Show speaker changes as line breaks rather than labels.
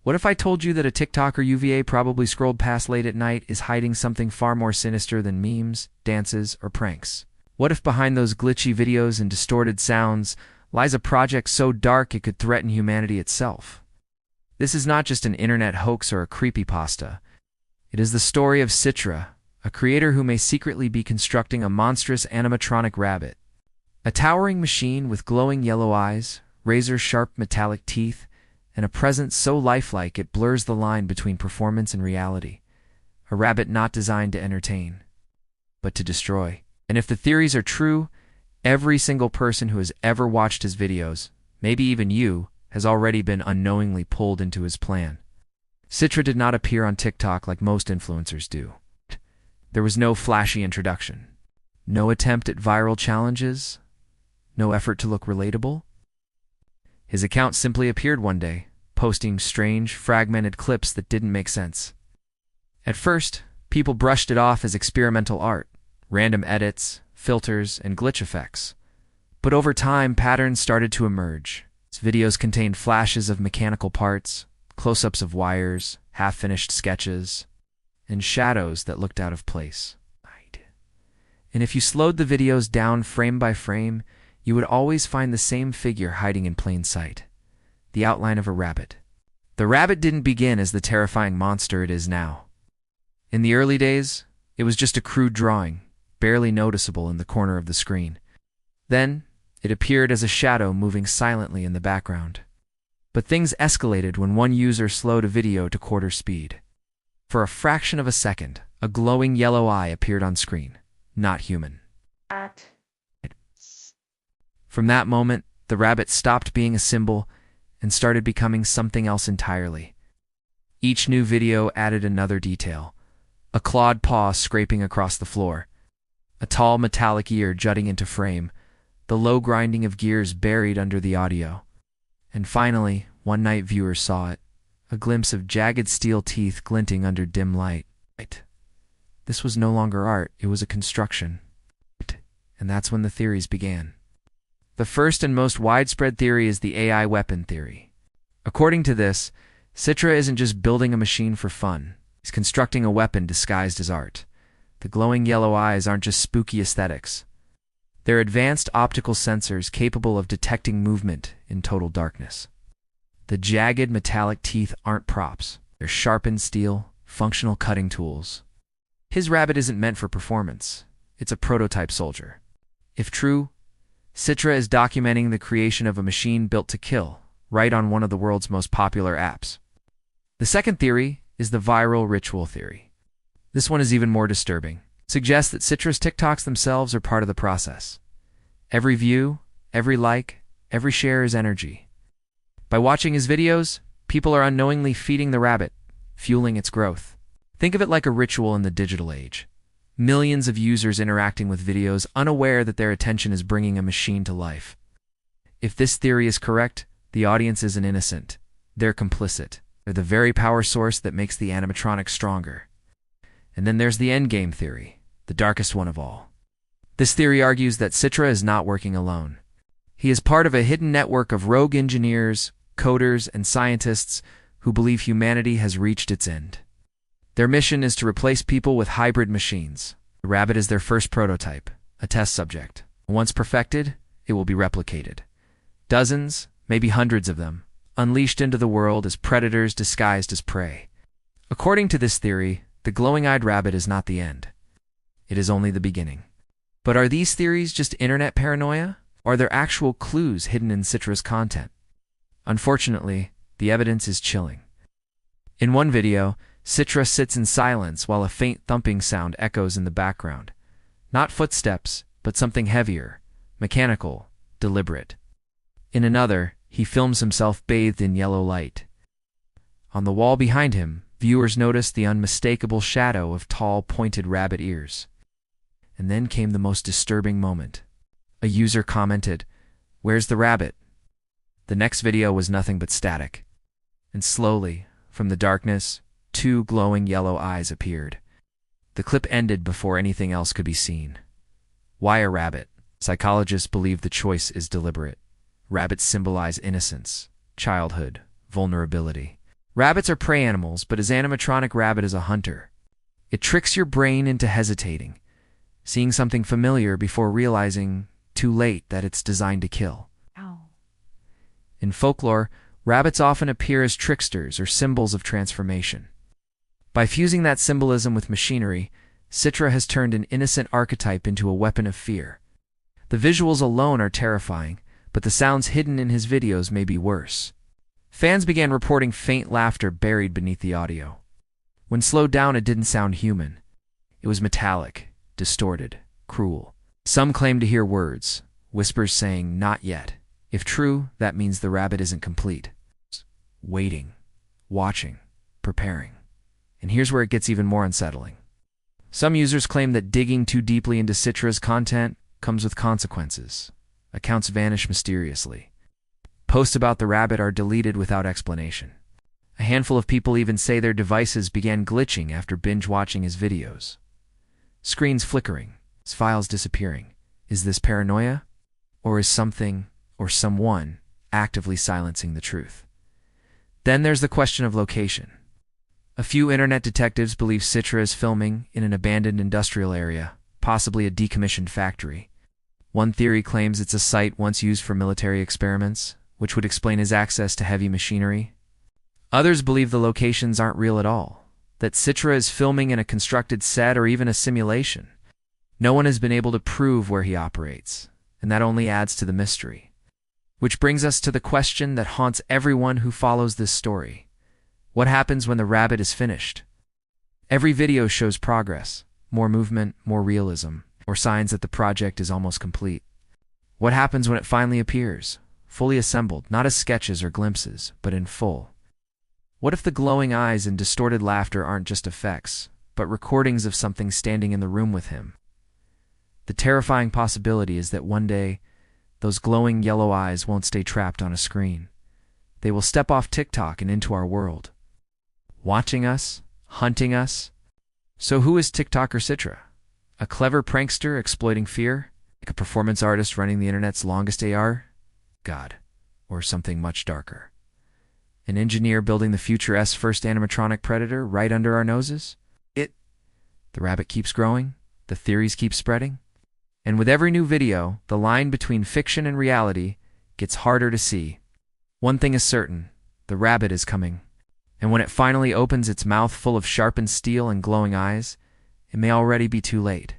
What if I told you that a TikTok or UVA probably scrolled past late at night is hiding something far more sinister than memes, dances, or pranks? What if behind those glitchy videos and distorted sounds lies a project so dark it could threaten humanity itself? This is not just an internet hoax or a creepypasta. It is the story of Citra, a creator who may secretly be constructing a monstrous animatronic rabbit. A towering machine with glowing yellow eyes, razor-sharp metallic teeth, and a presence so lifelike it blurs the line between performance and reality. A rabbit not designed to entertain, but to destroy. And if the theories are true, every single person who has ever watched his videos, maybe even you, has already been unknowingly pulled into his plan. Citra did not appear on TikTok like most influencers do. There was no flashy introduction, no attempt at viral challenges, no effort to look relatable. His account simply appeared one day, posting strange, fragmented clips that didn't make sense. At first, people brushed it off as experimental art, random edits, filters, and glitch effects. But over time, patterns started to emerge. His videos contained flashes of mechanical parts, close-ups of wires, half-finished sketches, and shadows that looked out of place. And if you slowed the videos down frame by frame, you would always find the same figure hiding in plain sight, the outline of a rabbit. The rabbit didn't begin as the terrifying monster it is now. In the early days, it was just a crude drawing, barely noticeable in the corner of the screen. Then, it appeared as a shadow moving silently in the background. But things escalated when one user slowed a video to quarter speed. For a fraction of a second, a glowing yellow eye appeared on screen, not human. From that moment, the rabbit stopped being a symbol and started becoming something else entirely. Each new video added another detail: a clawed paw scraping across the floor, a tall metallic ear jutting into frame, the low grinding of gears buried under the audio. And finally, one night viewers saw it, a glimpse of jagged steel teeth glinting under dim light. This was no longer art, it was a construction. And that's when the theories began. The first and most widespread theory is the AI weapon theory. According to this, Citra isn't just building a machine for fun. He's constructing a weapon disguised as art. The glowing yellow eyes aren't just spooky aesthetics. They're advanced optical sensors capable of detecting movement in total darkness. The jagged metallic teeth aren't props. They're sharpened steel, functional cutting tools. His rabbit isn't meant for performance. It's a prototype soldier. If true, Citra is documenting the creation of a machine built to kill, right on one of the world's most popular apps. The second theory is the viral ritual theory. This one is even more disturbing. It suggests that Citra's TikToks themselves are part of the process. Every view, every like, every share is energy. By watching his videos, people are unknowingly feeding the rabbit, fueling its growth. Think of it like a ritual in the digital age. Millions of users interacting with videos, unaware that their attention is bringing a machine to life. If this theory is correct, the audience isn't innocent. They're complicit. They're the very power source that makes the animatronic stronger. And then there's the endgame theory, the darkest one of all. This theory argues that Citra is not working alone. He is part of a hidden network of rogue engineers, coders, and scientists who believe humanity has reached its end. Their mission is to replace people with hybrid machines. The rabbit is their first prototype, a test subject. Once perfected, it will be replicated. Dozens, maybe hundreds of them, unleashed into the world as predators disguised as prey. According to this theory, the glowing-eyed rabbit is not the end. It is only the beginning. But are these theories just internet paranoia? Or are there actual clues hidden in Citra's content? Unfortunately, the evidence is chilling. In one video, Citra sits in silence while a faint thumping sound echoes in the background. Not footsteps, but something heavier, mechanical, deliberate. In another, he films himself bathed in yellow light. On the wall behind him, viewers notice the unmistakable shadow of tall, pointed rabbit ears. And then came the most disturbing moment. A user commented, "Where's the rabbit?" The next video was nothing but static. And slowly, from the darkness, two glowing yellow eyes appeared. The clip ended before anything else could be seen. Why a rabbit? Psychologists believe the choice is deliberate. Rabbits symbolize innocence, childhood, vulnerability. Rabbits are prey animals, but his animatronic rabbit is a hunter. It tricks your brain into hesitating, seeing something familiar before realizing, too late, that it's designed to kill.
Ow.
In folklore, rabbits often appear as tricksters or symbols of transformation. By fusing that symbolism with machinery, Citra has turned an innocent archetype into a weapon of fear. The visuals alone are terrifying, but the sounds hidden in his videos may be worse. Fans began reporting faint laughter buried beneath the audio. When slowed down, it didn't sound human. It was metallic, distorted, cruel. Some claimed to hear words, whispers saying, "Not yet." If true, that means the rabbit isn't complete. Waiting, watching, preparing. And here's where it gets even more unsettling. Some users claim that digging too deeply into Citra's content comes with consequences. Accounts vanish mysteriously. Posts about the rabbit are deleted without explanation. A handful of people even say their devices began glitching after binge-watching his videos. Screens flickering, files disappearing. Is this paranoia? Or is something, or someone, actively silencing the truth? Then there's the question of location. A few internet detectives believe Citra is filming in an abandoned industrial area, possibly a decommissioned factory. One theory claims it's a site once used for military experiments, which would explain his access to heavy machinery. Others believe the locations aren't real at all, that Citra is filming in a constructed set or even a simulation. No one has been able to prove where he operates, and that only adds to the mystery. Which brings us to the question that haunts everyone who follows this story. What happens when the rabbit is finished? Every video shows progress, more movement, more realism, or signs that the project is almost complete. What happens when it finally appears, fully assembled, not as sketches or glimpses, but in full? What if the glowing eyes and distorted laughter aren't just effects, but recordings of something standing in the room with him? The terrifying possibility is that one day, those glowing yellow eyes won't stay trapped on a screen. They will step off TikTok and into our world, watching us, hunting us. So who is TikToker Citra? A clever prankster exploiting fear? Like a performance artist running the internet's longest AR? God. Or something much darker? An engineer building the future's first animatronic predator right under our noses? The rabbit keeps growing, the theories keep spreading, and with every new video, the line between fiction and reality gets harder to see. One thing is certain, the rabbit is coming. And when it finally opens its mouth full of sharpened steel and glowing eyes, it may already be too late.